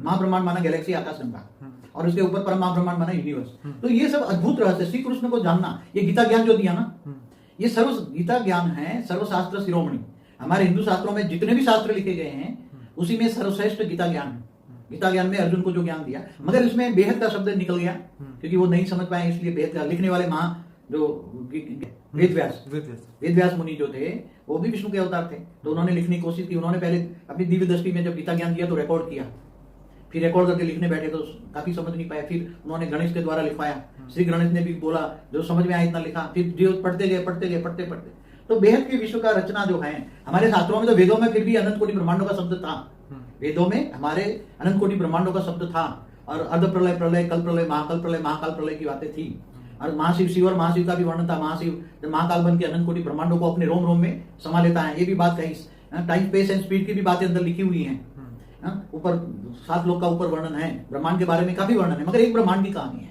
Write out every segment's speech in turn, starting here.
महाब्रह्मांड माना गैलेक्सी, आकाश गंगा, और उसके ऊपर परम महाब्रह्मांड माना यूनिवर्स। तो ये सब अद्भुत रहस्य श्री कृष्ण को जानना, ये गीता ज्ञान जो दिया ना, ये सर्व गीता ज्ञान है, सर्वशास्त्र शिरोमणि। हमारे हिंदू शास्त्रों में जितने भी शास्त्र लिखे गए हैं उसी में सर्वश्रेष्ठ गीता ज्ञान है। गीता ज्ञान में अर्जुन को जो ज्ञान दिया, मगर इसमें बेहद का शब्द निकल गया क्योंकि वो नहीं समझ पाए, इसलिए बेहद का लिखने वाले वेद व्यास मुनि जो थे वो भी विष्णु के अवतार थे, तो उन्होंने लिखने की कोशिश की। उन्होंने पहले अपनी दिव्य दृष्टि में जब गीता ज्ञान दिया तो रिकॉर्ड किया, फिर रिकॉर्ड करके लिखने बैठे तो काफी समझ नहीं पाए, फिर उन्होंने गणेश के द्वारा लिखवाया। श्री गणेश ने भी बोला जो समझ में आया इतना लिखा, फिर जो पढ़ते गए। तो बेहद के विश्व का रचना जो है हमारे शास्त्रों में, तो वेदों में फिर भी अनंत कोटि ब्रह्मांडों का शब्द था। वेदों में हमारे अनंत कोटि ब्रह्मांडों का शब्द था, और अर्ध प्रलय, प्रलय, कल प्रलय, महाकाल प्रलय की बातें थी। और महाशिव और महाशिव का भी वर्णन था। महाशिव जब महाकाल बन के अनंत कोटि ब्रह्मांडों को अपने रोम में समा लेता है, ये भी बात कहीं टाइम स्पेस एंड स्पीड की भी बातें अंदर लिखी हुई हैं। ऊपर 7 लोक का ऊपर वर्णन है, ब्रह्मांड के बारे में काफी वर्णन है, मगर एक ब्रह्मांड की कहानी है।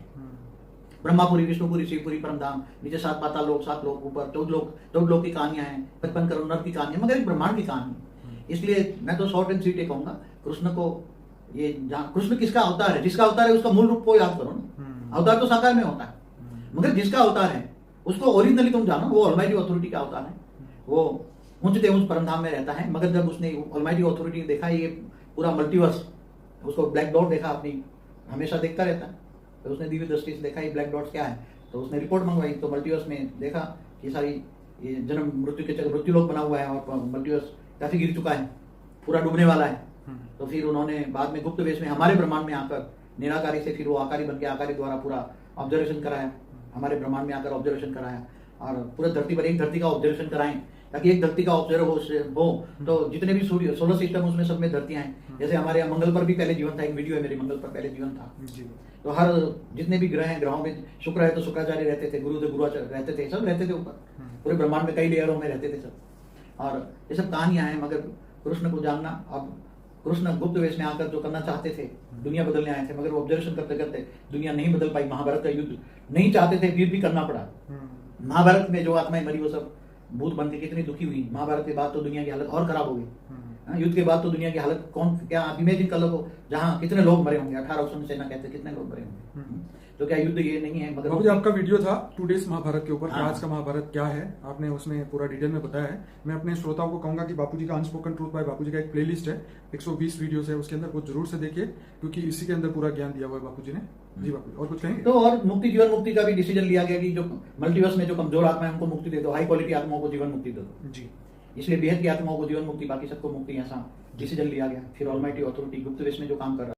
ब्रह्मापुरी, विष्णुपुरी, शिवपुरी, परमधाम, नीचे 7 पाताल लोक, 7 लोक, ऊपर 14 लोक की कहानियां हैं, 55 करोड़ नर की कहानी है, मगर एक ब्रह्मांड की कहानी है। इसलिए मैं तो शॉर्ट एंड स्वीट ये कहूंगा, कृष्ण को ये कृष्ण किसका अवतार है, जिसका अवतार है उसका मूल रूप को याद करो ना। अवतार तो साकार में होता है, मगर जिसका अवतार है उसको ओरिजिनली तुम जानो, वो ऑलमाइटी अथॉरिटी का अवतार है। वो ऊंचते ऊंच परमधाम में रहता है, मगर जब उसने ऑलमाइटी अथॉरिटी देखा, ये पूरा मल्टीवर्स, उसको ब्लैक डॉट देखा, अपनी हमेशा देखता रहता है, तो उसने दिव्य दृष्टि से देखा ये ब्लैक डॉट्स क्या है, तो उसने रिपोर्ट मंगवाई। तो मल्टीवर्स में देखा कि सारी ये जन्म मृत्यु के चक्र, मृत्यु लोक बना हुआ है और मल्टीवर्स काफी गिर चुका है, पूरा डूबने वाला है। तो फिर उन्होंने बाद में गुप्त वेश में हमारे ब्रह्मांड में आकर निराकारी से फिर वो आकारी बन के आकारी द्वारा पूरा ऑब्जर्वेशन कराया, हमारे ब्रह्मांड में आकर ऑब्जर्वेशन कराया, और पूरे धरती पर एक धरती का ऑब्जर्वेशन कराएं, ताकि एक धरती का ऑब्जर्व हो तो जितने भी सूर्य सोलर सिस्टम उसमें सब में धरतियां हैं। जैसे हमारे यहाँ मंगल पर भी पहले जीवन था, एक वीडियो है मेरे, मंगल पर पहले जीवन था। तो हर जितने भी ग्रह हैं, ग्रहों में शुक्र है तो शुक्राचार्य रहते थे, गुरु रहते थे, सब रहते थे ऊपर, पूरे ब्रह्मांड में कई लेयरों में रहते थे सब। और ये सब कहानियां हैं, मगर कृष्ण को जानना, अब कृष्ण गुप्त वेश में आकर जो करना चाहते थे, दुनिया बदलने आए थे, मगर वो ऑब्जर्वेशन करते करते दुनिया नहीं बदल पाई। महाभारत का युद्ध नहीं चाहते थे, फिर भी करना पड़ा। महाभारत में जो आत्माएं मरी वो सब भूत बन के कितनी दुखी हुई। महाभारत के बाद तो दुनिया की हालत और खराब हो गई। युद्ध के बाद तो दुनिया की हालत कौन क्या आप इमेजिन कर लो, जहाँ कितने लोग मरे होंगे, 1800 सेना कहते कितने लोग मरे होंगे। तो क्या युद्ध ये नहीं है? मगर आपका वीडियो था 2 डेज महाभारत के ऊपर, आज का महाभारत क्या है, आपने उसमें पूरा डिटेल में बताया है। मैं अपने श्रोताओं को कहूंगा कि बापूजी का अनस्पोकन ट्रूथ बाय बापूजी का एक प्लेलिस्ट है, 120 वीडियोस है, उसके अंदर वो जरूर से देखिए, क्योंकि इसी के अंदर पूरा ज्ञान दिया हुआ है बापूजी ने। जी बापू, और कुछ कहेंगे? तो और मुक्ति, जीवन मुक्ति का भी डिसीजन लिया गया कि जो मल्टीवर्स में जो कमजोर आत्मा है उनको मुक्ति दे दो, हाई क्वालिटी आत्माओं को जीवन मुक्ति दे दो। जी, इसलिए बेहद की आत्माओं को जीवन मुक्ति, बाकी सबको मुक्ति, ऐसा डिसीजन लिया गया। फिर ऑलमाइटी अथॉरिटी गुप्त वेश में जो काम कर रहा है